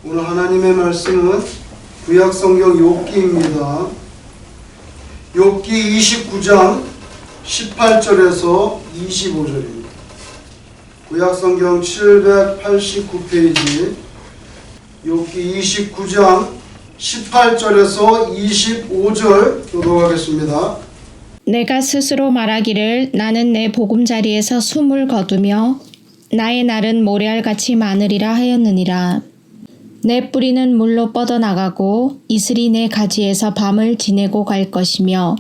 오늘 하나님의 말씀은 구약성경 욥기입니다. 욥기 29장 18절에서 25절입니다. 구약성경 789페이지 욥기 29장 18절에서 25절 교독하겠습니다. 내가 스스로 말하기를 나는 내 보금자리에서 숨을 거두며 나의 날은 모래알같이 많으리라 하였느니라. 내 뿌리는 물로 뻗어나가고 이슬이 내 가지에서 밤을 지내고 갈 것이며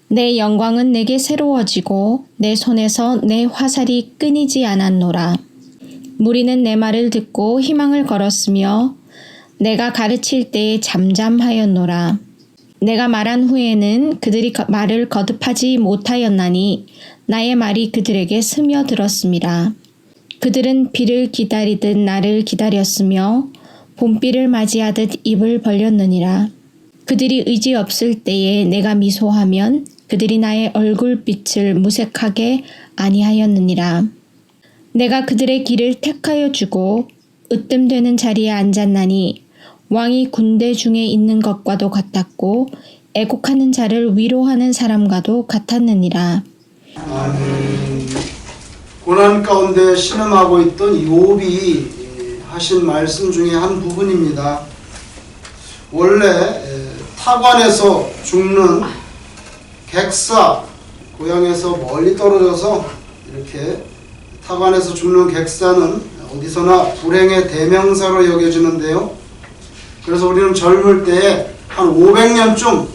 내 영광은 내게 새로워지고 내 손에서 내 화살이 끊이지 않았노라. 무리는 내 말을 듣고 희망을 걸었으며 내가 가르칠 때에 잠잠하였노라. 내가 말한 후에는 그들이 말을 거듭하지 못하였나니 나의 말이 그들에게 스며들었습니다. 그들은 비를 기다리듯 나를 기다렸으며 봄비를 맞이하듯 입을 벌렸느니라. 그들이 의지 없을 때에 내가 미소하면 그들이 나의 얼굴빛을 무색하게 아니하였느니라. 내가 그들의 길을 택하여 주고 으뜸되는 자리에 앉았나니 왕이 군대 중에 있는 것과도 같았고 애곡하는 자를 위로하는 사람과도 같았느니라. 아멘. 고난 가운데 신음하고 있던 욥이 하신 말씀 중에 한 부분입니다. 원래 타관에서 죽는 객사, 고향에서 멀리 떨어져서 이렇게 타관에서 죽는 객사는 어디서나 불행의 대명사로 여겨지는데요. 그래서 우리는 젊을 때에 한 500년쯤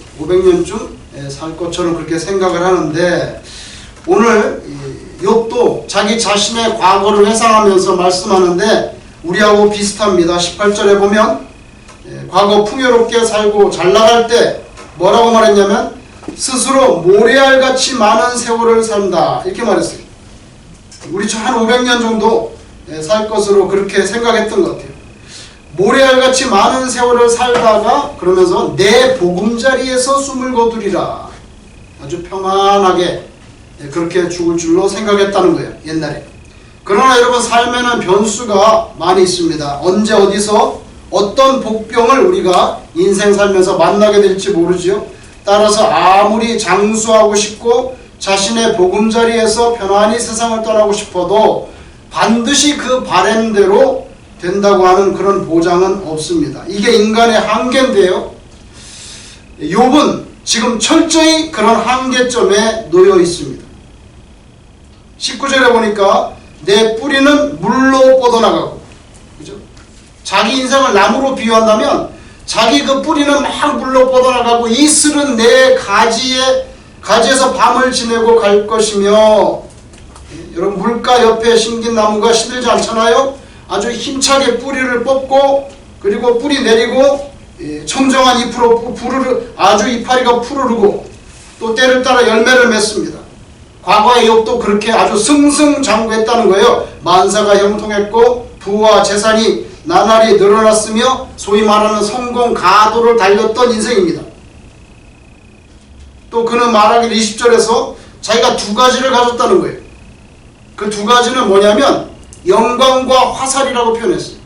살 것처럼 그렇게 생각을 하는데, 오늘 욥도 자기 자신의 과거를 회상하면서 말씀하는데 우리하고 비슷합니다. 18절에 보면 과거 풍요롭게 살고 잘 나갈 때 뭐라고 말했냐면 스스로 모래알같이 많은 세월을 산다, 이렇게 말했어요. 우리 한 500년 정도 살 것으로 그렇게 생각했던 것 같아요. 모래알같이 많은 세월을 살다가 그러면서 내 보금자리에서 숨을 거두리라, 아주 평안하게 그렇게 죽을 줄로 생각했다는 거예요, 옛날에. 그러나 여러분, 삶에는 변수가 많이 있습니다. 언제 어디서 어떤 복병을 우리가 인생 살면서 만나게 될지 모르지요. 따라서 아무리 장수하고 싶고 자신의 보금자리에서 편안히 세상을 떠나고 싶어도 반드시 그 바램대로 된다고 하는 그런 보장은 없습니다. 이게 인간의 한계인데요. 욥은 지금 철저히 그런 한계점에 놓여 있습니다. 19절에 보니까 내 뿌리는 물로 뻗어나가고, 그죠? 자기 인생을 나무로 비유한다면 자기 그 뿌리는 막 물로 뻗어나가고 이슬은 내 가지에서 밤을 지내고 갈 것이며, 여러분, 물가 옆에 심긴 나무가 시들지 않잖아요. 아주 힘차게 뿌리를 뻗고 그리고 뿌리 내리고 청정한 잎으로 아주 이파리가 푸르르고 또 때를 따라 열매를 맺습니다. 과거의 욥도 그렇게 아주 승승장구했다는 거예요. 만사가 형통했고 부와 재산이 나날이 늘어났으며 소위 말하는 성공 가도를 달렸던 인생입니다. 또 그는 말하기를 20절에서 자기가 두 가지를 가졌다는 거예요. 그 두 가지는 뭐냐면 영광과 화살이라고 표현했어요.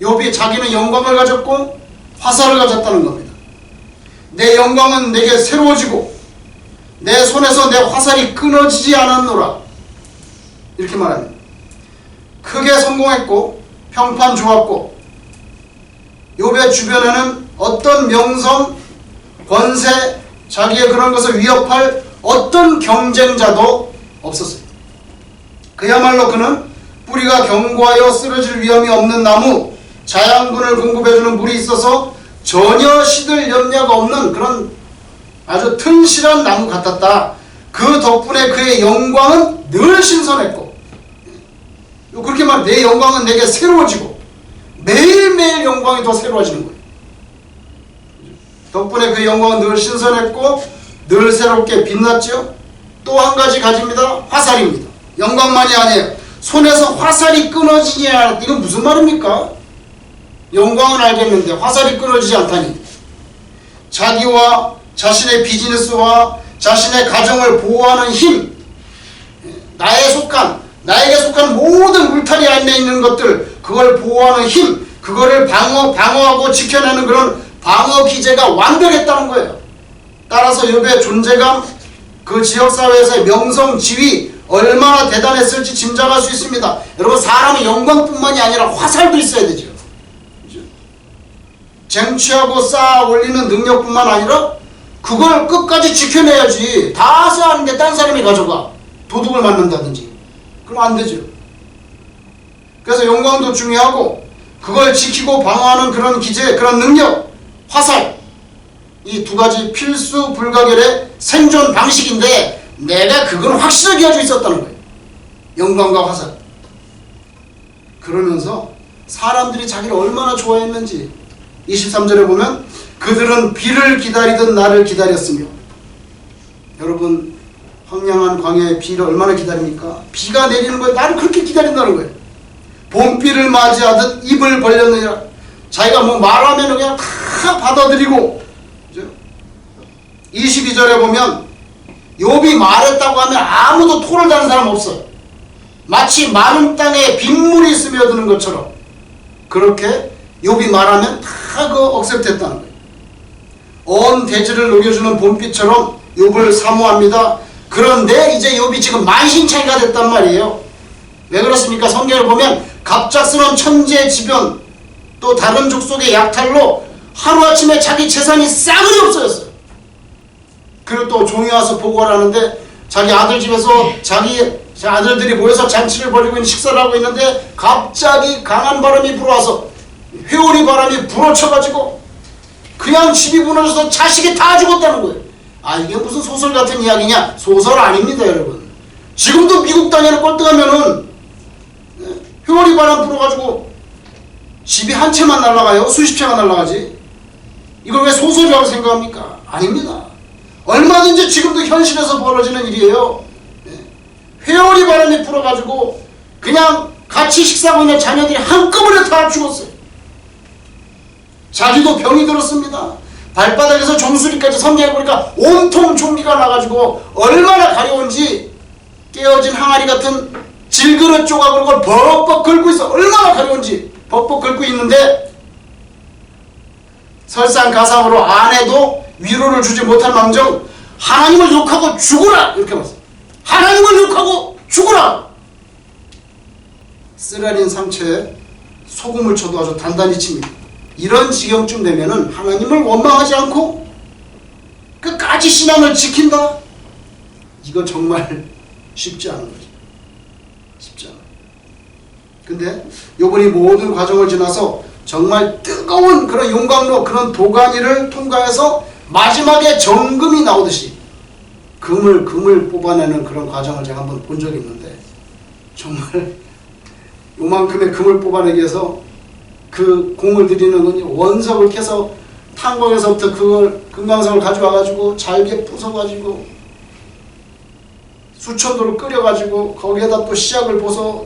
욥이 자기는 영광을 가졌고 화살을 가졌다는 겁니다. 내 영광은 내게 새로워지고 내 손에서 내 화살이 끊어지지 않았노라, 이렇게 말합니다. 크게 성공했고 평판 좋았고 욥의 주변에는 어떤 명성, 권세, 자기의 그런 것을 위협할 어떤 경쟁자도 없었어요. 그야말로 그는 뿌리가 견고하여 쓰러질 위험이 없는 나무, 자양분을 공급해주는 물이 있어서 전혀 시들 염려가 없는 그런 아주 튼실한 나무 같았다. 그 덕분에 그의 영광은 늘 신선했고, 그렇게 말해, 내 영광은 내게 새로워지고 매일매일 영광이 더 새로워지는 거예요. 덕분에 그 영광은 늘 신선했고 늘 새롭게 빛났죠. 또 한 가지 가집니다. 화살입니다. 영광만이 아니에요. 손에서 화살이 끊어지지 않았다. 이건 무슨 말입니까? 영광은 알겠는데 화살이 끊어지지 않다니. 자기와 자신의 비즈니스와 자신의 가정을 보호하는 힘, 나에게 속한 모든 울타리 안에 있는 것들 그걸 보호하는 힘, 그거를 방어하고 지켜내는 그런 방어 기제가 완벽했다는 거예요. 따라서 욥의 존재감, 그 지역사회에서의 명성, 지위 얼마나 대단했을지 짐작할 수 있습니다. 여러분, 사람의 영광뿐만이 아니라 화살도 있어야 되죠. 쟁취하고 쌓아 올리는 능력뿐만 아니라 그걸 끝까지 지켜내야지. 다 쌓았는데 딴 사람이 가져가 도둑을 맞는다든지 그럼 안 되죠. 그래서 영광도 중요하고 그걸 지키고 방어하는 그런 기제, 그런 능력, 화살, 이 두 가지 필수 불가결의 생존 방식인데 내가 그걸 확실하게 가지고 있었다는 거예요. 영광과 화살. 그러면서 사람들이 자기를 얼마나 좋아했는지 23절에 보면 그들은 비를 기다리듯 나를 기다렸으며. 여러분, 황량한 광야에 비를 얼마나 기다립니까? 비가 내리는 거에 나를 그렇게 기다린다는 거예요. 봄비를 맞이하듯 입을 벌렸느냐. 자기가 뭐 말하면 그냥 다 받아들이고. 22절에 보면 욥이 말했다고 하면 아무도 토를 다는 사람 없어요. 마치 마른 땅에 빗물이 스며드는 것처럼 그렇게 욥이 말하면 다 그 억셉트했다는 거예요. 온 대지를 녹여주는 봄비처럼 욥을 사모합니다. 그런데 이제 욥이 지금 만신창이가 됐단 말이에요. 왜 그렇습니까? 성경을 보면 갑작스러운 천재지변, 또 다른 족속의 약탈로 하루아침에 자기 재산이 싸그리 없어졌어요. 그리고 또 종이 와서 보고를 하는데 자기 아들 집에서 자기 아들들이 모여서 잔치를 벌이고 있는 식사를 하고 있는데 갑자기 강한 바람이 불어와서 회오리 바람이 불어쳐가지고 그냥 집이 무너져서 자식이 다 죽었다는 거예요. 아, 이게 무슨 소설 같은 이야기냐? 소설 아닙니다, 여러분. 지금도 미국 땅에는 꼴등하면은 회오리 바람 불어가지고 집이 한 채만 날아가요? 수십 채가 날아가지? 이걸 왜 소설이라고 생각합니까? 아닙니다. 얼마든지 지금도 현실에서 벌어지는 일이에요. 회오리 바람이 불어가지고 그냥 같이 식사하고 있는 자녀들이 한꺼번에 다 죽었어요. 자기도 병이 들었습니다. 발바닥에서 종수리까지 성경에 보니까 온통 종기가 나가지고 얼마나 가려운지 깨어진 항아리 같은 질그릇 조각으로 그걸 벅벅 긁고 있어. 얼마나 가려운지 벅벅 긁고 있는데 설상가상으로 아내도 위로를 주지 못할 망정 하나님을 욕하고 죽으라 이렇게 말했어요. 하나님을 욕하고 죽으라. 쓰라린 상처에 소금을 쳐도 아주 단단히 칩니다. 이런 지경쯤 되면은 하나님을 원망하지 않고 끝까지 신앙을 지킨다? 이거 정말 쉽지 않은 거죠. 쉽지 않아요. 근데 요번이 모든 과정을 지나서 정말 뜨거운 그런 용광로, 그런 도가니를 통과해서 마지막에 정금이 나오듯이 금을 뽑아내는 그런 과정을 제가 한번 본 적이 있는데 정말 요만큼의 금을 뽑아내기 위해서 그 공을 들이는 건 원석을 캐서 탄광에서부터 그걸 금강석을 가져와가지고 잘게 부숴가지고 수천도를 끓여가지고 거기에다 또 씨약을 부어서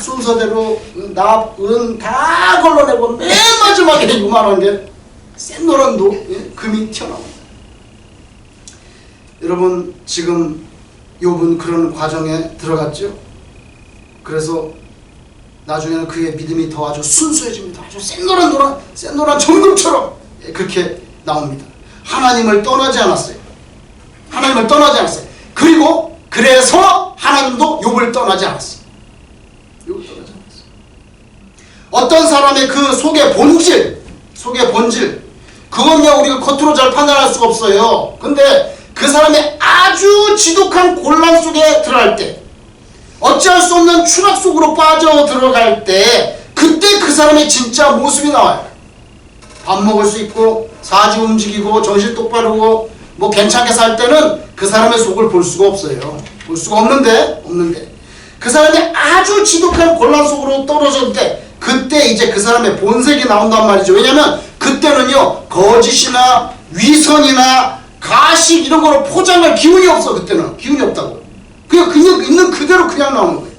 순서대로 납, 은 다 걸러내고 맨 마지막에 요만한 게 센노란도 금이 튀어나옵니다. 여러분, 지금 욥은 그런 과정에 들어갔죠. 그래서 나중에는 그의 믿음이 더 아주 순수해집니다. 아주 센노란 정금처럼 그렇게 나옵니다. 하나님을 떠나지 않았어요. 하나님을 떠나지 않았어요. 그리고 그래서 하나님도 욥을 떠나지 않았어요. 욥을 떠나지 않았어요. 어떤 사람의 그 속의 본질, 그건요 우리가 겉으로 잘 판단할 수가 없어요. 근데 그 사람의 아주 지독한 곤란 속에 들어갈 때, 어찌할 수 없는 추락 속으로 빠져 들어갈 때, 그때 그 사람의 진짜 모습이 나와요. 밥 먹을 수 있고 사지 움직이고 정신 똑바르고 뭐 괜찮게 살 때는 그 사람의 속을 볼 수가 없어요. 볼 수가 없는데 그 사람이 아주 지독한 곤란 속으로 떨어질 때, 그때 이제 그 사람의 본색이 나온단 말이죠. 왜냐면 그때는요 거짓이나 위선이나 가식 이런 거로 포장할 기운이 없어. 그때는 기운이 없다고. 그냥 있는 그대로 그냥 나오는 거예요.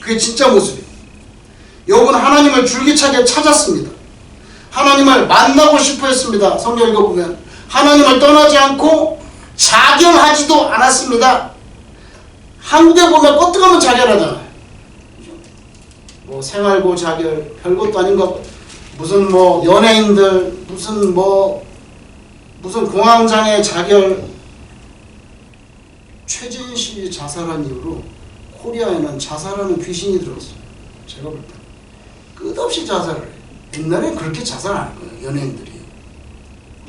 그게 진짜 모습이에요. 욥은 하나님을 줄기차게 찾았습니다. 하나님을 만나고 싶어 했습니다. 성경 읽어보면 하나님을 떠나지 않고 자결하지도 않았습니다. 한국에 보면 껐떡하면 자결하잖아요. 뭐 생활고 자결 별것도 아닌 것 무슨 뭐 연예인들 무슨 공황장애 자결 최진실이 자살한 이후로 코리아에는 자살하는 귀신이 들었어요. 제가 볼 때 끝없이 자살을 해요. 옛날엔 그렇게 자살 안 할 거예요. 연예인들이.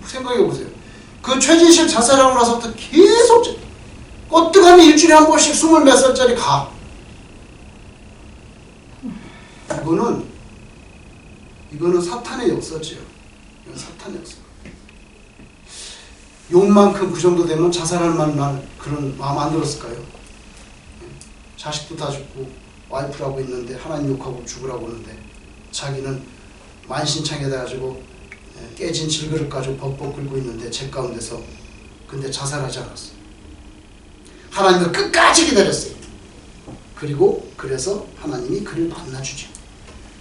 생각해 보세요. 그 최진실 자살하고 나서부터 계속 어떡하면 일주일에 한 번씩 20몇 살짜리 가. 이거는 사탄의 역사지요. 이건 사탄의 역사. 욕만큼 그 정도 되면 자살할 만한 그런 마음 안 들었을까요? 자식도 다 죽고 와이프라고 있는데 하나님 욕하고 죽으라고 하는데 자기는 만신창에다 가지고 깨진 질그릇 가지고 벅벅 끓고 있는데 제 가운데서 근데 자살하지 않았어요. 하나님을 끝까지 기다렸어요. 그리고 그래서 하나님이 그를 만나주죠.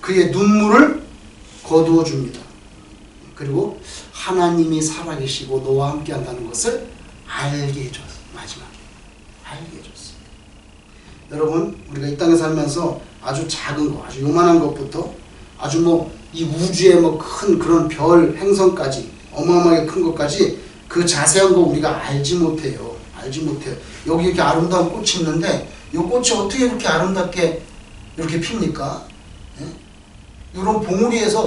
그의 눈물을 거두어 줍니다. 그리고 하나님이 살아계시고 너와 함께 한다는 것을 알게 해줬어요. 마지막에 알게 해줬어요. 여러분 우리가 이 땅에 살면서 아주 작은 거 아주 요만한 것부터 아주 이 우주의 큰 그런 별 행성까지 어마어마하게 큰 것까지 그 자세한 거 우리가 알지 못해요. 여기 이렇게 아름다운 꽃이 있는데 이 꽃이 어떻게 이렇게 아름답게 이렇게 핍니까? 이런 봉우리에서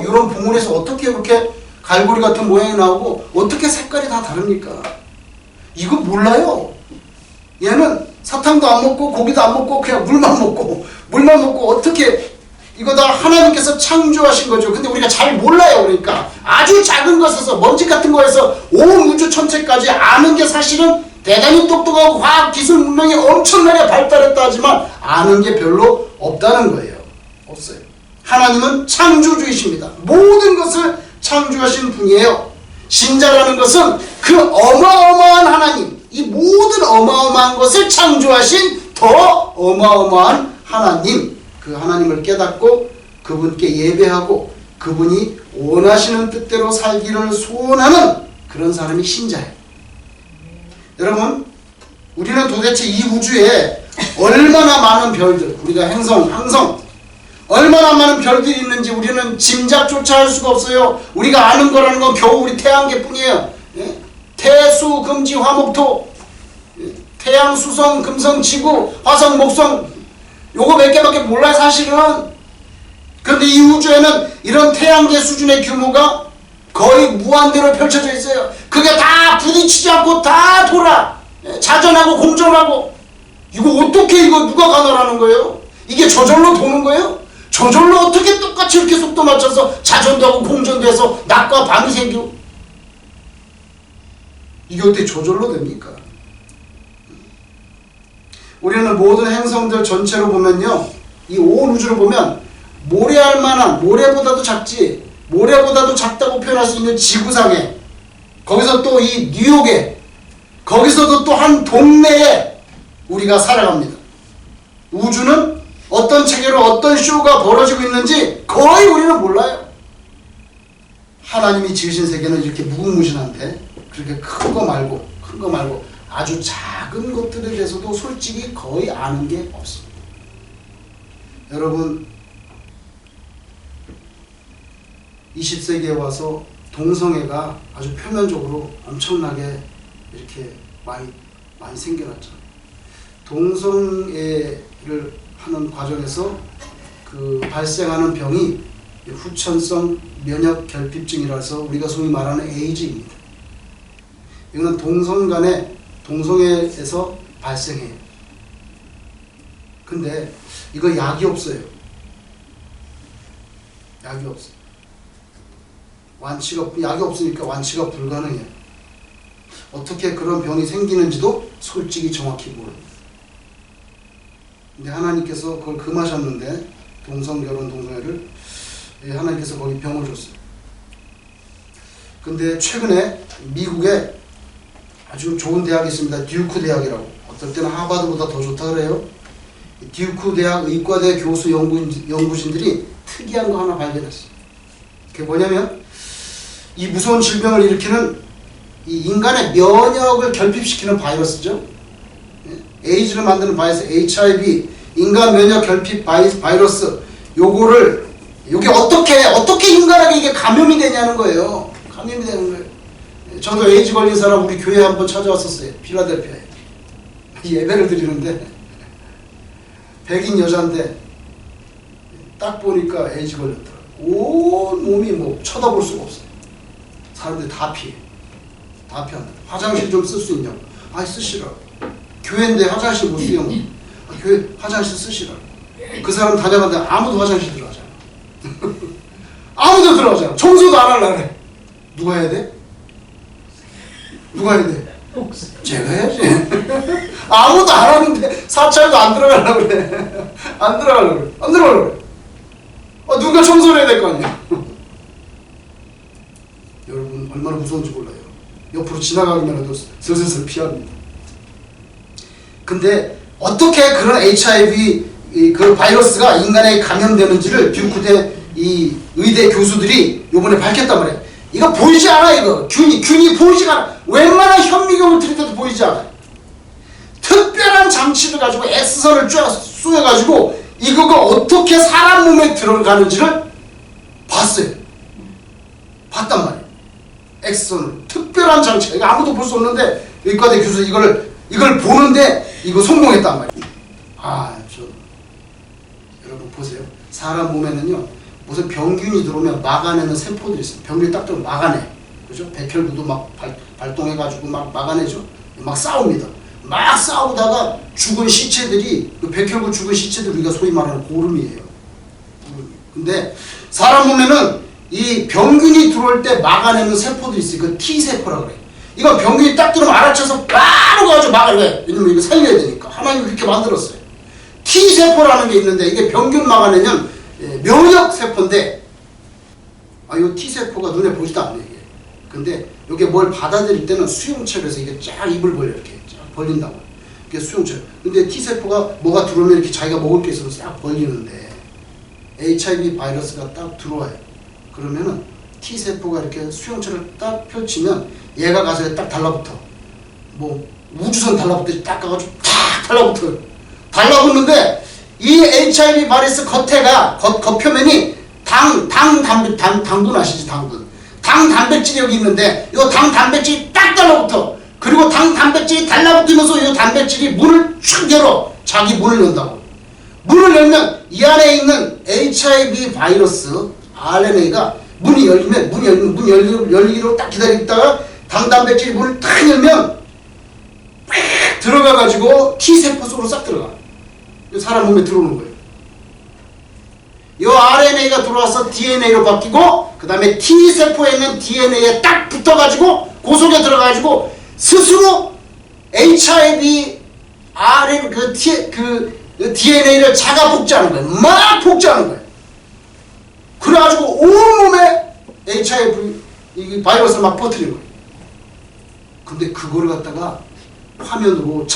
어떻게 이렇게 갈고리 같은 모양이 나오고 어떻게 색깔이 다 다릅니까? 이거 몰라요. 얘는 사탕도 안 먹고 고기도 안 먹고 그냥 물만 먹고 어떻게 이거 다 하나님께서 창조하신 거죠. 근데 우리가 잘 몰라요. 그러니까 아주 작은 것에서 먼지 같은 거에서 온 우주 전체까지 아는 게 사실은 대단히 똑똑하고 과학 기술 문명이 엄청나게 발달했다 하지만 아는 게 별로 없다는 거예요. 없어요. 하나님은 창조주이십니다. 모든 것을 창조하신 분이에요. 신자라는 것은 그 어마어마한 하나님, 이 모든 어마어마한 것을 창조하신 더 어마어마한 하나님, 그 하나님을 깨닫고 그분께 예배하고 그분이 원하시는 뜻대로 살기를 소원하는 그런 사람이 신자예요. 여러분 우리는 도대체 이 우주에 얼마나 많은 별들, 우리가 행성, 항성 얼마나 많은 별들이 있는지 우리는 짐작조차 할 수가 없어요. 우리가 아는 거라는 건 겨우 우리 태양계 뿐이에요. 태수, 금지, 화목토, 태양, 수성, 금성, 지구, 화성, 목성 요거 몇 개밖에 몰라요 사실은. 그런데 이 우주에는 이런 태양계 수준의 규모가 거의 무한대로 펼쳐져 있어요. 그게 다 부딪히지 않고 다 돌아. 자전하고 공전하고. 이거 어떻게 누가 가능하는 거예요? 이게 저절로 도는 거예요? 저절로 어떻게 똑같이 이렇게 속도 맞춰서 자전도 하고 공전도 해서 낮과 밤이 생겨? 이게 어떻게 저절로 됩니까? 우리는 모든 행성들 전체로 보면요, 이 온 우주를 보면 모래알 만한, 모래보다도 작지, 모래보다도 작다고 표현할 수 있는 지구상에, 거기서 또 이 뉴욕에, 거기서도 또 한 동네에 우리가 살아갑니다. 우주는 어떤 체계로 어떤 쇼가 벌어지고 있는지 거의 우리는 몰라요. 하나님이 지으신 세계는 이렇게 무궁무진한데 그렇게 큰 거 말고 아주 작은 것들에 대해서도 솔직히 거의 아는 게 없습니다. 여러분 20세기에 와서 동성애가 아주 표면적으로 엄청나게 이렇게 많이 생겨났죠. 동성애를 하는 과정에서 그 발생하는 병이 후천성 면역 결핍증이라서 우리가 소위 말하는 에이즈입니다. 이거는 동성 간의 동성애에서 발생해요. 근데 이거 약이 없어요. 약이 없어요. 약이 없으니까 완치가 불가능해요. 어떻게 그런 병이 생기는지도 솔직히 정확히 모릅니다. 근데 하나님께서 그걸 금하셨는데 동성결혼, 동성애를 하나님께서 거기 병을 줬어요. 근데 최근에 미국에 아주 좋은 대학이 있습니다. 듀크 대학이라고. 어떨 때는 하버드보다 더 좋다 그래요. 듀크 대학 의과대 교수 연구진들이 특이한 거 하나 발견했어요. 그게 뭐냐면 이 무서운 질병을 일으키는 이 인간의 면역을 결핍시키는 바이러스죠. 에이즈를 만드는 바이러스, HIV, 인간 면역 결핍 바이러스, 요거를 이게 어떻게 인간에게 이게 감염이 되냐는 거예요. 감염이 되는 거예요. 저도 에이즈 걸린 사람 우리 교회에 한번 찾아왔었어요. 필라델피아에. 예배를 드리는데 백인 여자인데 딱 보니까 에이즈 걸렸더라고요. 온 몸이 뭐 쳐다볼 수가 없어요. 사람들이 다 피해. 다 피한다. 화장실 좀 쓸 수 있냐고. 아이 쓰시라고. 교회인데 화장실 못 쓰냐고. 교회 화장실 쓰시라고. 그 사람 다녀갔는데 아무도 화장실 들어가잖아. 아무도 들어가잖아. 청소도 안 하려고 그래. 누가 해야 돼? 누가 해야 돼? 제가 해야지. 아무도 안 하는데 사찰도 안 들어가려고 그래. 안 들어가려고 그래. 안 들어가려고 그래. 누가 청소를 해야 될 거 아니야. 여러분 얼마나 무서운지 몰라요. 옆으로 지나가기만 해도 슬슬 피합니다. 근데 어떻게 그런 HIV 그 바이러스가 인간에 감염되는지를 듀크대 이 의대 교수들이 요번에 밝혔단 말이에요. 이거 보이지 않아. 이거 균이 보이지가 않아. 웬만한 현미경을 들이대도 보이지 않아. 특별한 장치를 가지고 X선을 쫙 쏘여가지고 이거가 어떻게 사람 몸에 들어가는지를 봤어요. 봤단 말이에요. X선을. 특별한 장치. 이거 아무도 볼 수 없는데 의과대 교수 이걸 보는데 이거 성공했단 말이에요. 여러분 보세요. 사람 몸에는요 무슨 병균이 들어오면 막아내는 세포들이 있어요. 병균이 딱 들어오면 막아내. 그죠? 백혈구도 막 발동해가지고 막 막아내죠. 막 싸웁니다. 막 싸우다가 죽은 시체들이 그 백혈구 죽은 시체들 우리가 소위 말하는 고름이에요. 근데 사람 몸에는 이 병균이 들어올 때 막아내는 세포들이 있어요. 그 T세포라고 그래요. 이거 병균이 딱 들어오면 알아쳐서 바로 가지고 막아내. 왜냐면 이거 살려야 되니까. 하나님이 그렇게 만들었어요. T세포라는 게 있는데 이게 병균 막아내면 면역세포인데 이 T세포가 눈에 보지도 않네 이게. 근데 이게 뭘 받아들일 때는 수용체로서 이게 쫙 입을 벌려 이렇게 쫙 벌린다고. 이게 수용체. 근데 T세포가 뭐가 들어오면 이렇게 자기가 먹을 게 있어서 쫙 벌리는데 HIV 바이러스가 딱 들어와요. 그러면은 T세포가 이렇게 수용체를 딱 펼치면 얘가 가서 딱 달라붙어. 뭐 우주선 달라붙듯이 딱 가가지고 탁 달라붙어요. 달라붙는데 이 HIV 바이러스 겉표면이 당분 아시지? 당분. 당 단백질이 여기 있는데 이 당 단백질이 딱 달라붙어. 그리고 당 단백질이 달라붙으면서 이 단백질이 문을 촥 열어. 자기 문을 연다고. 문을 열면 이 안에 있는 HIV 바이러스 RNA가 문이 열리기로 딱 기다리다가 당 단백질이 문을 딱 열면 들어가가지고 T세포 속으로 싹 들어가. 사람 몸에 들어오는 거예요. 이 RNA가 들어와서 DNA로 바뀌고 그 다음에 T세포에 있는 DNA에 딱 붙어가지고 그 속에 들어가가지고 스스로 HIV DNA를 자가 복제하는 거예요. 막 복제하는 거예요. 그래가지고 온몸에 HIV 이 바이러스를 막 퍼뜨리는 거예요. 근데 그거를 갖다가 화면으로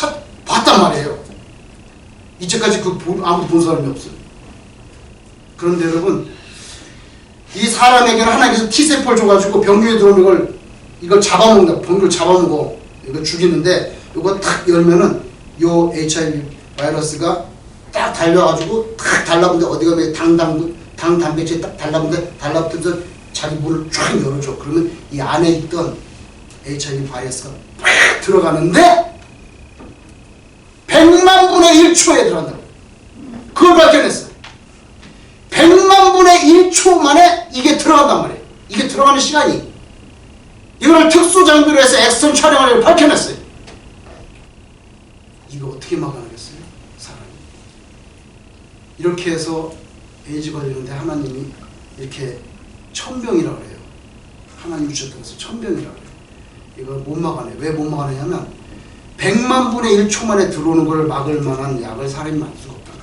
봤단 말이에요. 이제까지 아무도 본 사람이 없어요. 그런데 여러분 이 사람에게는 하나님께서 T세포를 줘가지고 병균이 들어오면 이걸 잡아먹는다. 병균을 잡아먹어. 이거 죽이는데 이거 탁 열면은 요 HIV 바이러스가 딱 달려가지고 탁 달라붙는데 어디 가면 당 단백질이 딱 달라붙어서 자기 문을 쫙 열어줘. 그러면 이 안에 있던 HIV 바이러스가 팍 들어가는데 100만 분의 1초에 들어간다고. 그걸 밝혀냈어. 100만 분의 1초 만에 이게 들어간단 말이에요. 이게 들어가는 시간이. 이거를 특수 장비로 해서 엑스선 촬영을 밝혀냈어요. 이거 어떻게 막아내겠어요? 사람이. 이렇게 해서 에이즈 걸리는데 하나님이 이렇게 천병이라고 그래요. 하나님 주셨다고 해서 천병이라고 그래요. 이걸 못 막아내. 왜 못 막아내냐면 100만 분의 1초 만에 들어오는 걸 막을 만한 약을 사람이 만들 수가 없다는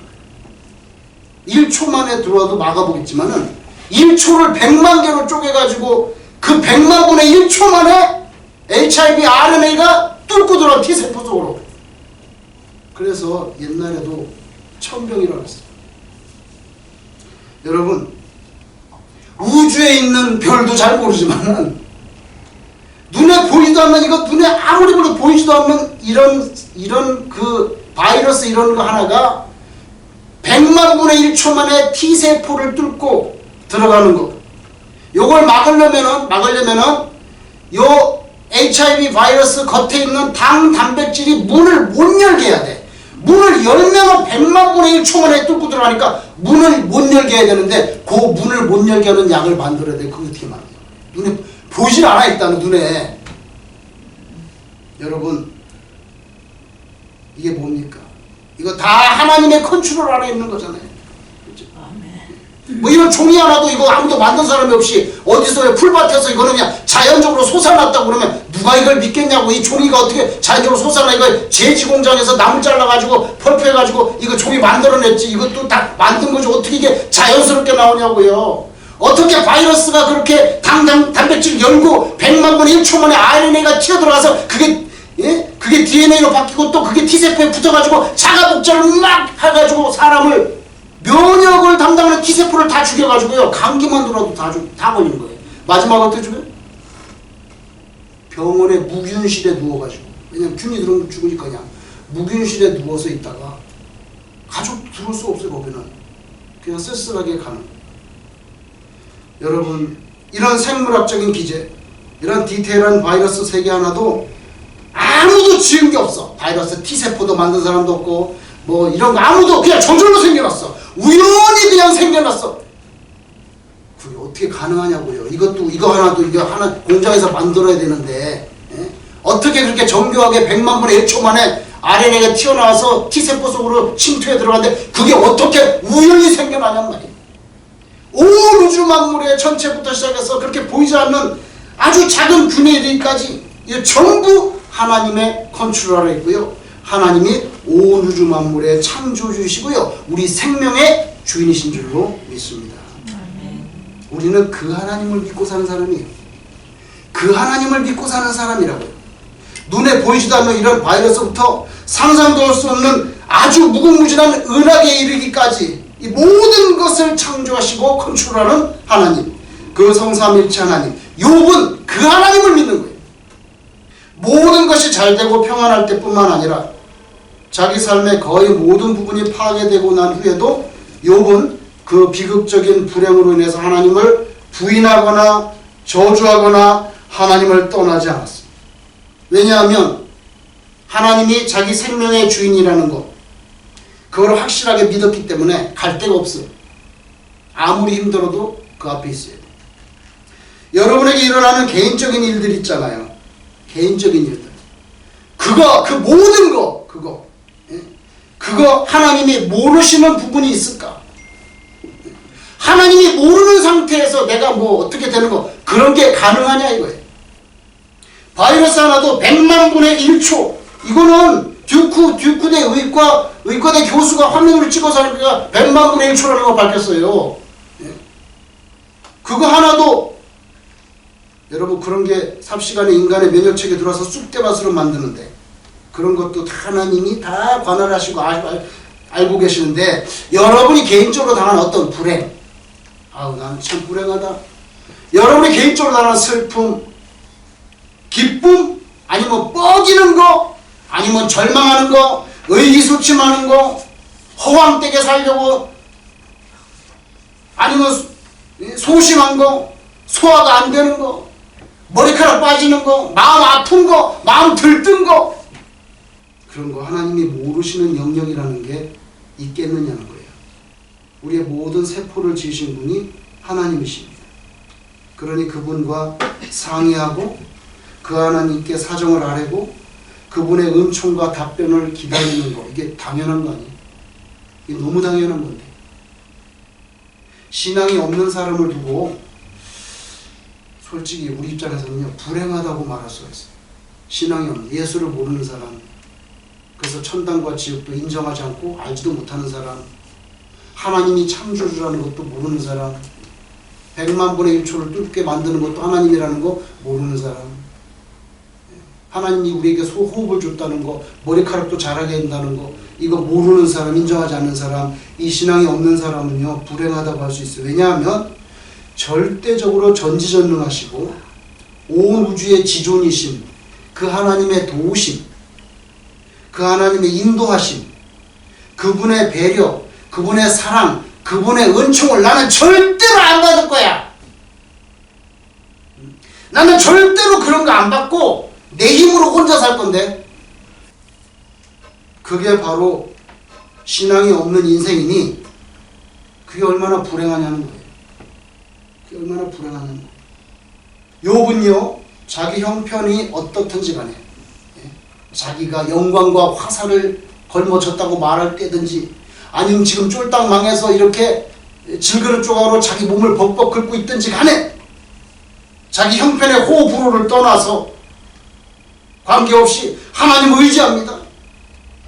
거예요. 1초 만에 들어와도 막아보겠지만은 1초를 100만 개로 쪼개가지고 그 100만 분의 1초 만에 HIV RNA가 뚫고 들어와 T세포 속으로. 그래서 옛날에도 천병이라고 했어요. 여러분 우주에 있는 별도 잘 모르지만은 눈에 보이지도 않는 이거 눈에 아무리 봐도 보이지도 않는 이런 그 바이러스 이런 거 하나가 100만 분의 1초 만에 T세포를 뚫고 들어가는 거. 요걸 막으려면은 요 HIV 바이러스 겉에 있는 당 단백질이 문을 못 열게 해야 돼. 문을 열면 100만 분의 1초 만에 뚫고 들어가니까 문을 못 열게 해야 되는데 그 문을 못 열게 하는 약을 만들어야 돼. 그거 어떻게 만들어? 눈에 보이질 않아. 일단 눈에. 여러분, 이게 뭡니까? 이거 다 하나님의 컨트롤 안에 있는 거잖아요. 그렇죠? 뭐 이런 종이 하나도 이거 아무도 만든 사람이 없이 어디서 풀밭에서 이거는 그냥 자연적으로 솟아났다고 그러면 누가 이걸 믿겠냐고. 이 종이가 어떻게 자연적으로 솟아나. 이거 제지 공장에서 나무 잘라가지고 펄프해가지고 이거 종이 만들어냈지. 이것도 다 만든 거지. 어떻게 이게 자연스럽게 나오냐고요. 어떻게 바이러스가 그렇게 단백질 열고 100만 분의 1초 만에 RNA가 튀어들어가서 그게 DNA로 바뀌고 또 그게 T세포에 붙어가지고 자가복제를 막 해가지고 사람을 면역을 담당하는 T세포를 다 죽여가지고요. 감기만 들어도 다 걸리는 거예요. 마지막에 어떻게 죽여요? 병원에 무균실에 누워가지고. 왜냐면 균이 들어오면 죽으니까 그냥 무균실에 누워서 있다가 가족 들어올 수 없어요. 거기는 그냥 쓸쓸하게 가는. 여러분, 이런 생물학적인 기제, 이런 디테일한 바이러스 세계 하나도 아무도 지은 게 없어. 바이러스 T세포도 만든 사람도 없고 뭐 이런 거 아무도 그냥 저절로 생겨났어. 우연히 그냥 생겨났어. 그게 어떻게 가능하냐고요. 이거 하나도 이거 하나 공장에서 만들어야 되는데 어떻게 그렇게 정교하게 100만 분의 1초 만에 RNA가 튀어나와서 T세포 속으로 침투해 들어가는데 그게 어떻게 우연히 생겨나냔 말이에요. 온 우주 만물의 전체부터 시작해서 그렇게 보이지 않는 아주 작은 균일까지 이 전부 하나님의 컨트롤 아래 있고요. 하나님이 온 우주 만물의 창조주이시고요. 우리 생명의 주인이신 줄로 믿습니다. 우리는 그 하나님을 믿고 사는 사람이에요. 그 하나님을 믿고 사는 사람이라고요. 눈에 보이지도 않는 이런 바이러스부터 상상도 할 수 없는 아주 무궁무진한 은하계에 이르기까지 이 모든 것을 창조하시고 컨트롤하는 하나님, 그 성삼일체 하나님, 욥은 그 하나님을 믿는 거예요. 모든 것이 잘되고 평안할 때뿐만 아니라 자기 삶의 거의 모든 부분이 파괴되고 난 후에도 욥은 그 비극적인 불행으로 인해서 하나님을 부인하거나 저주하거나 하나님을 떠나지 않았습니다. 왜냐하면 하나님이 자기 생명의 주인이라는 것, 그걸 확실하게 믿었기 때문에 갈 데가 없어요. 아무리 힘들어도 그 앞에 있어야 돼요. 여러분에게 일어나는 개인적인 일들 있잖아요. 개인적인 일들. 그 모든 거, 그거 하나님이 모르시는 부분이 있을까? 하나님이 모르는 상태에서 내가 뭐 어떻게 되는 거, 그런 게 가능하냐 이거예요. 바이러스 하나도 100만 분의 1초, 이거는 듀크대 의과대 교수가 화면으로 찍어서 하니까 100만 분의 1초라는 거 밝혔어요. 그거 하나도, 여러분 그런 게 삽시간에 인간의 면역체계에 들어와서 쑥대밭으로 만드는데 그런 것도 하나님이 다 관할하시고 알고 계시는데 여러분이 개인적으로 당한 어떤 불행, 아우 나는 참 불행하다, 여러분이 개인적으로 당한 슬픔, 기쁨, 아니면 뻐기는 거, 아니면 절망하는 거, 의기소침하는 거, 허황되게 살려고, 아니면 소심한 거, 소화가 안 되는 거, 머리카락 빠지는 거, 마음 아픈 거, 마음 들뜬 거, 그런 거 하나님이 모르시는 영역이라는 게 있겠느냐는 거예요. 우리의 모든 세포를 지으신 분이 하나님이십니다. 그러니 그분과 상의하고 그 하나님께 사정을 아뢰고 그분의 은총과 답변을 기다리는 거, 이게 당연한 거 아니에요? 이게 너무 당연한 건데. 신앙이 없는 사람을 두고 솔직히 우리 입장에서는요, 불행하다고 말할 수가 있어요. 신앙이 없는, 예수를 모르는 사람, 그래서 천당과 지옥도 인정하지 않고 알지도 못하는 사람, 하나님이 창조주라는 것도 모르는 사람, 100만 분의 1초를 뚫게 만드는 것도 하나님이라는 거 모르는 사람, 하나님이 우리에게 호흡을 줬다는 거, 머리카락도 자라게 한다는 거, 이거 모르는 사람, 인정하지 않는 사람, 이 신앙이 없는 사람은요, 불행하다고 할 수 있어요. 왜냐하면 절대적으로 전지전능하시고 온 우주의 지존이신 그 하나님의 도우심, 그 하나님의 인도하심, 그분의 배려, 그분의 사랑, 그분의 은총을 나는 절대로 안 받을 거야. 나는 절대로 그런 거 안 받고 내 힘으로 혼자 살 건데. 그게 바로 신앙이 없는 인생이니 그게 얼마나 불행하냐는 거예요. 그게 얼마나 불행하냐는 거예요. 욥은요, 자기 형편이 어떻든지 간에 자기가 영광과 화살을 걸머졌다고 말할 때든지 아니면 지금 쫄딱 망해서 이렇게 질그릇 조각으로 자기 몸을 벅벅 긁고 있든지 간에 자기 형편의 호불호를 떠나서 관계없이 하나님을 의지합니다.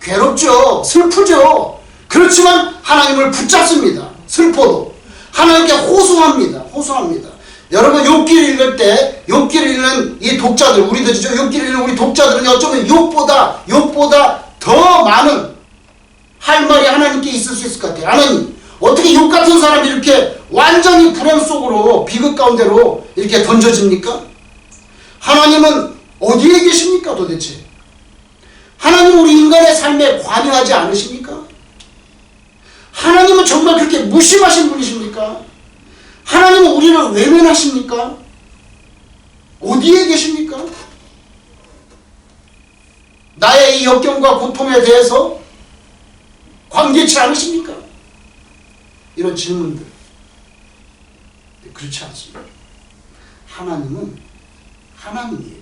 괴롭죠. 슬프죠. 그렇지만 하나님을 붙잡습니다. 슬퍼도 하나님께 호소합니다. 여러분 욥기를 읽을 때 욥기를 읽는 이 독자들, 우리들이죠. 욥기를 읽는 우리 독자들은 어쩌면 욥보다 더 많은 할 말이 하나님께 있을 수 있을 것 같아요. 하나님, 어떻게 욥 같은 사람이 이렇게 완전히 불행 속으로 비극 가운데로 이렇게 던져집니까? 하나님은 어디에 계십니까 도대체? 하나님은 우리 인간의 삶에 관여하지 않으십니까? 하나님은 정말 그렇게 무심하신 분이십니까? 하나님은 우리를 외면하십니까? 어디에 계십니까? 나의 이 역경과 고통에 대해서 관계치 않으십니까? 이런 질문들. 그렇지 않습니다. 하나님은 하나님이에요.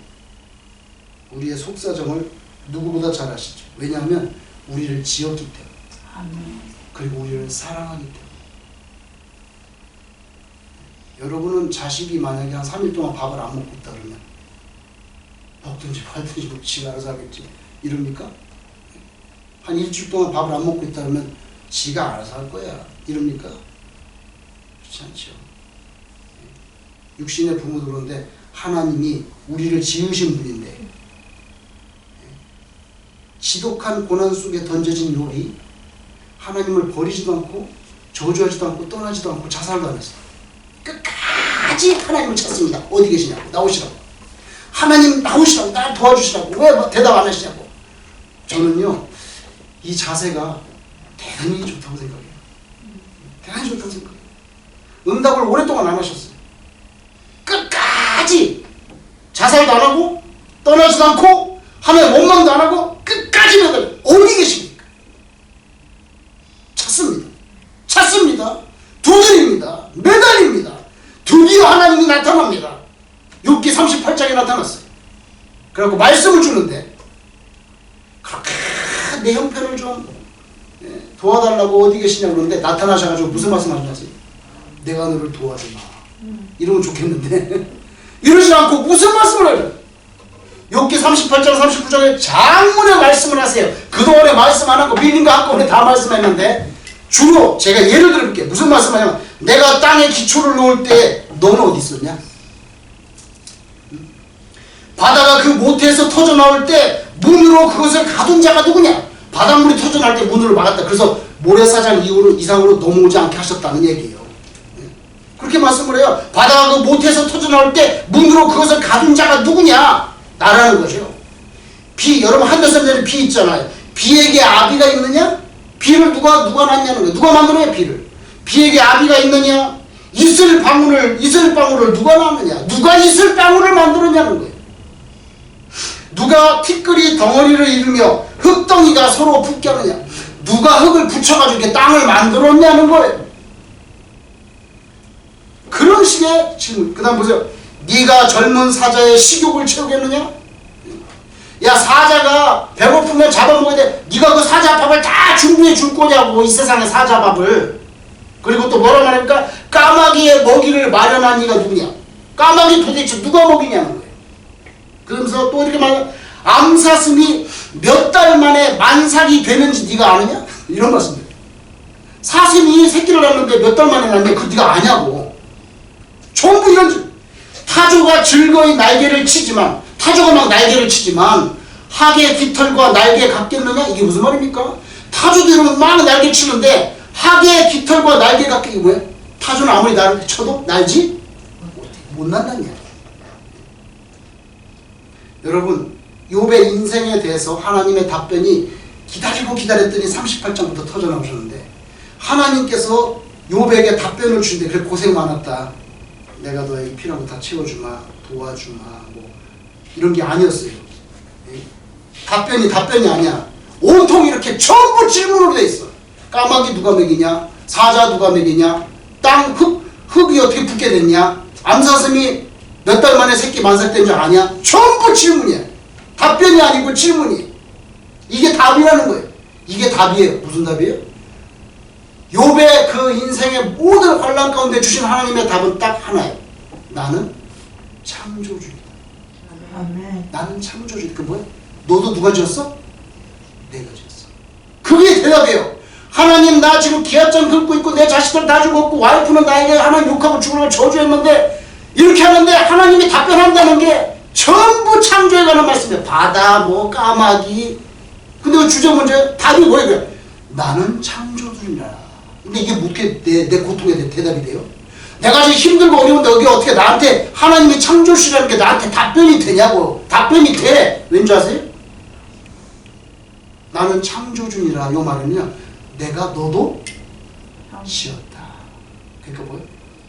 우리의 속사정을 누구보다 잘 아시죠. 왜냐하면 우리를 지었기 때문에. 아멘. 그리고 우리를 사랑하기 때문에. 여러분은 자식이 만약에 한 3일 동안 밥을 안 먹고 있다 그러면 먹든지 팔든지 뭐 지가 알아서 하겠지 이럽니까? 한 일주일 동안 밥을 안 먹고 있다 그러면 지가 알아서 할 거야 이럽니까? 그렇지 않죠. 육신의 부모도 그런데 하나님이 우리를 지으신 분인데 지독한 고난 속에 던져진 욥이 하나님을 버리지도 않고 저주하지도 않고 떠나지도 않고 자살도 안 했어요. 끝까지 하나님을 찾습니다. 어디 계시냐고, 나오시라고. 하나님 나오시라고, 날 도와주시라고. 왜 대답 안 하시냐고. 저는요, 이 자세가 대단히 좋다고 생각해요. 대단히 좋다고 생각해요. 응답을 오랫동안 안 하셨어요. 끝까지 자살도 안 하고 떠나지도 않고 하나님 원망도 안 하고 끝까지 매달 어디 계십니까? 찾습니다. 두드립니다. 매달립니다. 드디어 하나님이 나타납니다. 욥기 38장에 나타났어요. 그래갖고 말씀을 주는데 그렇게 내 형편을 좀 도와달라고 어디 계시냐고 그러는데 나타나셔가지고 무슨 말씀 하시냐세요? 내가 너를 도와주마. 이러면 좋겠는데 이러지 않고 무슨 말씀을 하죠? 욥기 38장 39장에 장문의 말씀을 하세요. 그동안에 말씀 안 하고 밀린 거 한꺼번에 다 말씀했는데 주로 제가 예를 들어볼게요. 무슨 말씀하냐면 내가 땅에 기초를 놓을 때 너는 어디 있었냐? 바다가 그 모태에서 터져 나올 때 문으로 그것을 가둔 자가 누구냐? 바닷물이 터져 나올 때 문을 막았다. 그래서 모래사장 이상으로 넘어오지 않게 하셨다는 얘기예요. 그렇게 말씀을 해요. 바다가 그 모태에서 터져 나올 때 문으로 그것을 가둔 자가 누구냐? 나라는 거죠. 비, 여러분 한몇 살 전에 비 있잖아요. 비에게 아비가 있느냐? 비를 누가 낳냐는 거예요. 누가 만들어요, 비를? 비에게 아비가 있느냐? 이슬방울을 누가 낳느냐? 누가 이슬방울을 만들었냐는 거예요. 누가 티끌이 덩어리를 이루며 흙덩이가 서로 붙게 하느냐? 누가 흙을 붙여가지고 이렇게 땅을 만들었냐는 거예요. 그런 식의 질문. 그 다음 보세요. 네가 젊은 사자의 식욕을 채우겠느냐? 야, 사자가 배고프면 잡아먹어야 돼. 네가 그 사자밥을 다 준비해 줄 거냐고, 이 세상의 사자밥을. 그리고 또 뭐라 말합니까? 까마귀의 먹이를 마련한 네가 누구냐? 까마귀 도대체 누가 먹이냐는 거예요. 그러면서 또 이렇게 말하면 암사슴이 몇 달 만에 만삭이 되는지 네가 아느냐? 이런 말씀이에요. 사슴이 새끼를 낳는데 몇 달 만에 낳는데 그걸 네가 아냐고. 전부 이런 타조가 즐거이 날개를 치지만 타조가 막 날개를 치지만 학의 깃털과 날개 같겠느냐? 이게 무슨 말입니까? 타조도 이러면 막 날개 치는데 학의 깃털과 날개 같게 이게 뭐야? 타조는 아무리 날을 쳐도 날지 못 난다는 이야기. 여러분 욥의 인생에 대해서 하나님의 답변이 기다리고 기다렸더니 38장부터 터져 나오셨는데 하나님께서 욥에게 답변을 주는데 그래 고생 많았다. 내가 너에게 필요한 거 다 채워주마, 도와주마, 뭐 이런 게 아니었어요. 답변이 아니야. 온통 이렇게 전부 질문으로 돼 있어. 까마귀 누가 먹이냐? 사자 누가 먹이냐? 땅 흙이 어떻게 붙게 됐냐? 암사슴이 몇 달 만에 새끼 만삭된 줄 아냐? 전부 질문이야. 답변이 아니고 질문이. 이게 답이라는 거예요. 이게 답이에요. 무슨 답이에요? 욥의 그 인생의 모든 환난 가운데 주신 하나님의 답은 딱 하나예요. 나는 창조주이다. 아멘. 나는 창조주이다. 그 뭐야? 너도 누가 지었어? 내가 지었어. 그게 대답이에요. 하나님 나 지금 기합장 긁고 있고 내 자식들 다 죽었고 와이프는 나에게 하나님 욕하고 죽으라고 저주했는데 이렇게 하는데 하나님이 답변한다는 게 전부 창조에 관한 말씀이에요. 바다 뭐 까마귀. 근데 그 주제 문제 답이 뭐예요? 나는 창조주이라. 근데 이게 어떻게 내 고통에 대답이 돼요? 내가 지금 힘들고 어려운데 여기 어떻게 나한테 하나님이 창조주라는 게 나한테 답변이 되냐고. 답변이 돼. 왠지 아세요? 나는 창조주이라. 요 말은요, 내가 너도 지었다. 그러니까 뭐예요?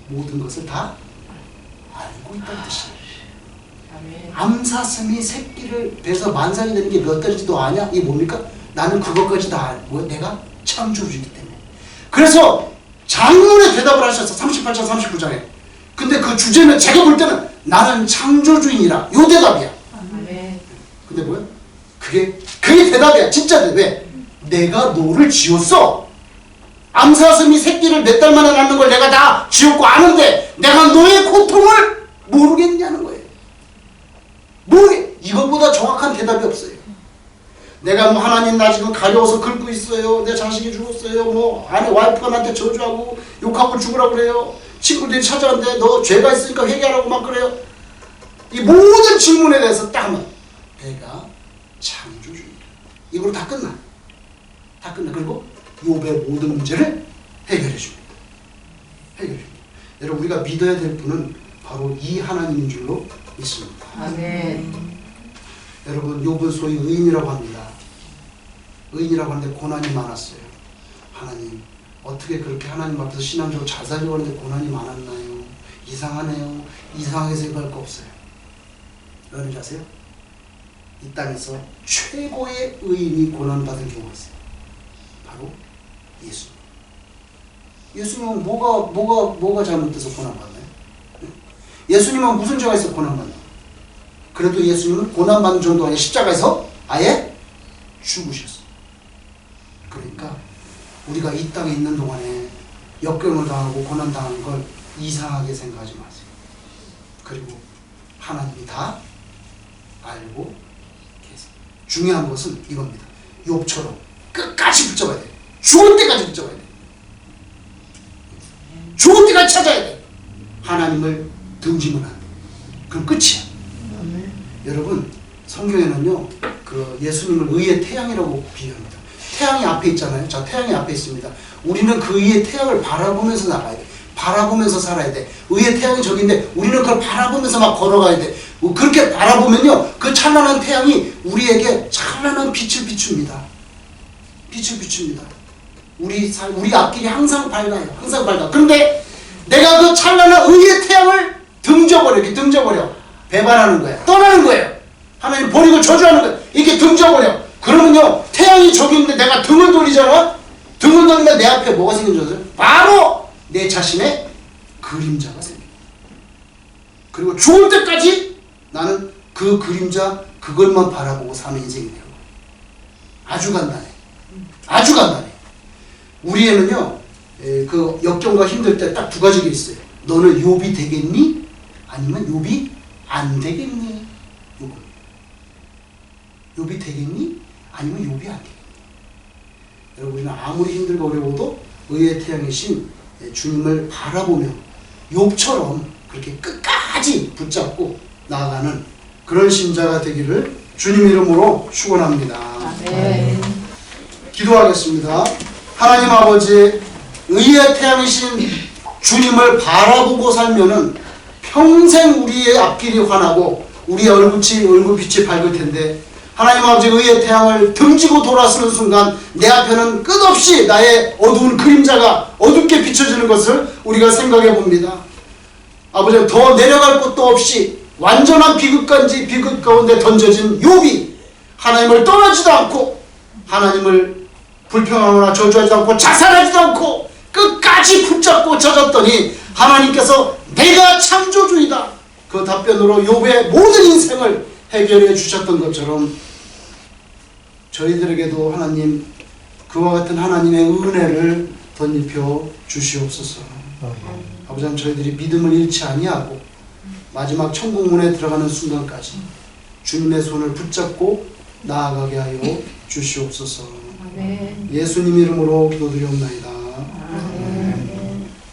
모든 것을 다 알고 있다는 뜻이에요. 암사슴이 새끼를 배서 만삭이 되는 게 몇 달인지도 아냐? 이게 뭡니까? 나는 그것까지 다 알고 내가 창조주이기 때문에. 그래서 장문의 대답을 하셨어. 38장 39장에. 근데 그 주제는 제가 볼 때는 나는 창조주이니라. 요 대답이야. 근데 뭐야? 그게 대답이야. 진짜 왜? 내가 너를 지었어. 암사슴이 새끼를 몇 달 만에 낳는 걸 내가 다 지었고 아는데 내가 너의 고통을 모르겠냐는 거예요. 이것보다 정확한 대답이 없어요. 내가 뭐 하나님 나 지금 가려워서 긁고 있어요. 내 자식이 죽었어요. 뭐 아내 와이프가 나한테 저주하고 욕하고 죽으라고 그래요. 친구들이 찾아왔는데 너 죄가 있으니까 회개하라고 막 그래요. 이 모든 질문에 대해서 딱 하면 내가 창조주이다. 이걸로 다 끝나. 다 끝나. 그리고 욥의 모든 문제를 해결해 줍니다. 해결해 줍니다. 여러분 우리가 믿어야 될 분은 바로 이 하나님인 줄로 믿습니다. 아멘. 여러분 욥은 소위 의인이라고 합니다. 의인이라고 하는데 고난이 많았어요. 하나님 어떻게 그렇게 하나님 앞에서 신앙적으로 잘 살려고 하는데 고난이 많았나요? 이상하네요. 이상하게 생각할 거 없어요. 여러분 아세요? 이 땅에서 최고의 의인이 고난받은 경우가 있어요. 바로 예수님. 예수님은 뭐가 잘못돼서 고난받나요? 예수님은 무슨 죄가 있어 고난받나요? 그래도 예수님은 고난받는 정도가 아니라 십자가에서 아예 죽으셨어요. 그러니까 우리가 이 땅에 있는 동안에 역경을 당하고 고난당하는 걸 이상하게 생각하지 마세요. 그리고 하나님이 다 알고 계세요. 중요한 것은 이겁니다. 욥처럼 끝까지 붙잡아야 돼요. 죽을 때까지 붙잡아야 돼요. 죽을 때까지 찾아야 돼요. 하나님을 등지면 안 돼요. 그럼 끝이야. 여러분 성경에는요 그 예수님을 의의 태양이라고 비유합니다. 태양이 앞에 있잖아요. 자, 태양이 앞에 있습니다. 우리는 그 의의 태양을 바라보면서 나가야 돼. 바라보면서 살아야 돼. 의의 태양이 저기인데 우리는 그걸 바라보면서 막 걸어가야 돼. 그렇게 바라보면요 그 찬란한 태양이 우리에게 찬란한 빛을 비춥니다. 빛을 비춥니다. 우리 앞길이 항상 밝아요. 항상 밝아. 그런데 내가 그 찬란한 의의 태양을 등져버려. 이렇게 등져버려. 배반하는 거야. 떠나는 거예요. 하나님 버리고 저주하는 거예요. 이렇게 등져버려. 그러면요 태양이 저기 있는데 내가 등을 돌리잖아. 등을 돌리면 내 앞에 뭐가 생긴 줄 아세요? 바로 내 자신의 그림자가 생겨. 그리고 죽을 때까지 나는 그 그림자 그것만 바라보고 사는 인생이 되는 거예요. 아주 간단해. 아주 간단해. 우리에는요 그 역경과 힘들 때 딱 두 가지가 있어요. 너는 욥이 되겠니? 아니면 욥이 안 되겠니? 욥이 되겠니? 아니면 욥이 안 되겠니? 여러분 우리는 아무리 힘들고 어려워도 의의 태양이신 주님을 바라보며 욥처럼 그렇게 끝까지 붙잡고 나아가는 그런 신자가 되기를 주님 이름으로 축원합니다. 네. 기도하겠습니다. 하나님 아버지 의의 태양이신 주님을 바라보고 살면은 평생 우리의 앞길이 환하고 우리의 얼굴빛이 밝을 텐데 하나님 아버지 의의 태양을 등지고 돌아서는 순간 내 앞에는 끝없이 나의 어두운 그림자가 어둡게 비춰지는 것을 우리가 생각해 봅니다. 아버지, 더 내려갈 곳도 없이 완전한 비극 가운데 던져진 욥이 하나님을 떠나지도 않고 하나님을 불평하거나 저주하지도 않고 자살하지도 않고 끝까지 붙잡고 젖었더니 하나님께서 내가 창조주이다, 그 답변으로 욥의 모든 인생을 해결해 주셨던 것처럼 저희들에게도 하나님 그와 같은 하나님의 은혜를 덧입혀 주시옵소서. 아버지 하나님, 저희들이 믿음을 잃지 아니하고 마지막 천국문에 들어가는 순간까지 주님의 손을 붙잡고 나아가게 하여 주시옵소서. 아멘. 예수님 이름으로 기도드리옵나이다.